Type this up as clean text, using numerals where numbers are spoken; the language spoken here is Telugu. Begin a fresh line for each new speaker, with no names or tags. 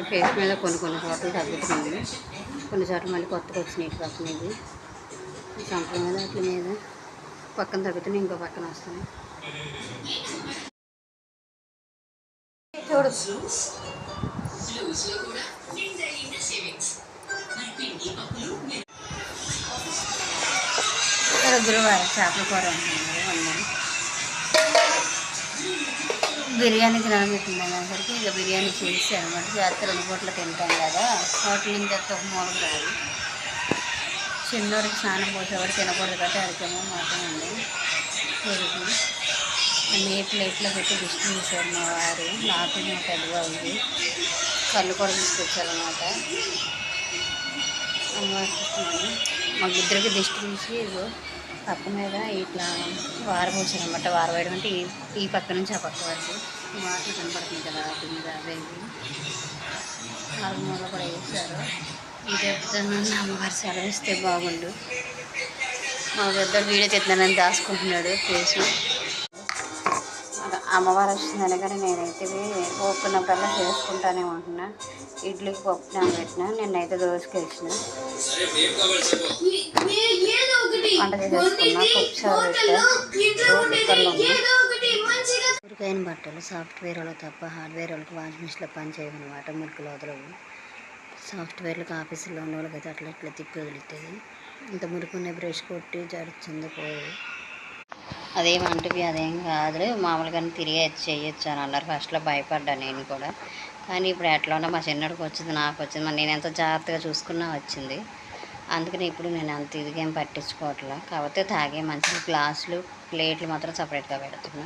ఫేస్ మీద కొన్ని చోట్ల తగ్గుతుంది, కొన్ని చోట్ల మళ్ళీ కొత్తగా వచ్చినాయి పక్కన. ఇది సంపల మీద అట్ల మీద పక్కన తగ్గుతున్నాయి, ఇంకో పక్కన వస్తున్నాయి. చూడు గురువారం చేపల కూర వండుతున్నారు. బిర్యానీ తినాలనుకుంటుంది అనేసరికి ఇక బిర్యానీ చేసి అనమాట. చేస్తే 2 పూటలు తింటాం కదా, హోటల్ నుంచి అయితే ఒక మూలం రాదు. చిన్నోడికి స్నానం పోసేవాడు తినకూడదు కాబట్టి అడిగేమో మాత్రం ఉంది. పెరుగు అన్నీ ప్లేట్లో పెట్టి దిష్టి తీశారు మా వారు. నాకు మా పెద్దవాళ్ళకి కళ్ళు కూడా తీసుకొచ్చారనమాట. అమ్మవారు చూస్తున్నాను, మా ఇద్దరికి దిష్టి తీసి పక్క మీద ఇట్లా వారపోసారు అనమాట. వారవేయడం అంటే ఈ పక్క నుంచి ఆ పక్క వరకు వాటర్ కనపడుతుంది కదా, కింద వేసి 4 మూలలు కూడా వేసారు. ఇది చెప్తున్నాను, అమ్మవారు సెలవిస్తే బాగుండు. మా పెద్ద వీడియో చెప్తున్నానని దాచుకుంటున్నాడు ఫేసు. అమ్మవారు వస్తుందని కానీ నేనైతే ఓపుకున్నప్పుడల్లా చేసుకుంటానే ఉంటున్నా. ఇడ్లీకి పప్పు నానబెట్టిన, నిన్నైతే దోశకేసిన వంట చేసేసుకున్నా. పప్పు కుక్కర్లో ఉరికైన బట్టలు సాఫ్ట్వేర్ వాళ్ళకి తప్ప హార్డ్వేర్ వాళ్ళకి వాషింగ్ మిషన్లో పని చేయమన్నమాట. మురికిలో వదలవు. సాఫ్ట్వేర్లకు ఆఫీసులో ఉన్న వాళ్ళకి అయితే అట్లా ఇట్లా తిప్పి వదిలితుంది. ఇంత మురికున్న బ్రష్ కొట్టి జడుచుంది పోయేది. అదేమంటివి అదేం కాదు, మామూలుగానే తిరిగి చేయొచ్చు అని అన్నారు. ఫస్ట్లో భయపడ్డా నేను కూడా, కానీ ఇప్పుడు ఎట్లా ఉన్నా మా చిన్నడికి వచ్చింది, నాకు వచ్చింది, మరి నేను ఎంత జాగ్రత్తగా చూసుకున్నా వచ్చింది. అందుకని ఇప్పుడు నేను అంత ఇదిగేం పట్టించుకోవట్లా. కాకపోతే తాగే మంచి గ్లాసులు ప్లేట్లు మాత్రం సపరేట్గా పెడుతున్నా.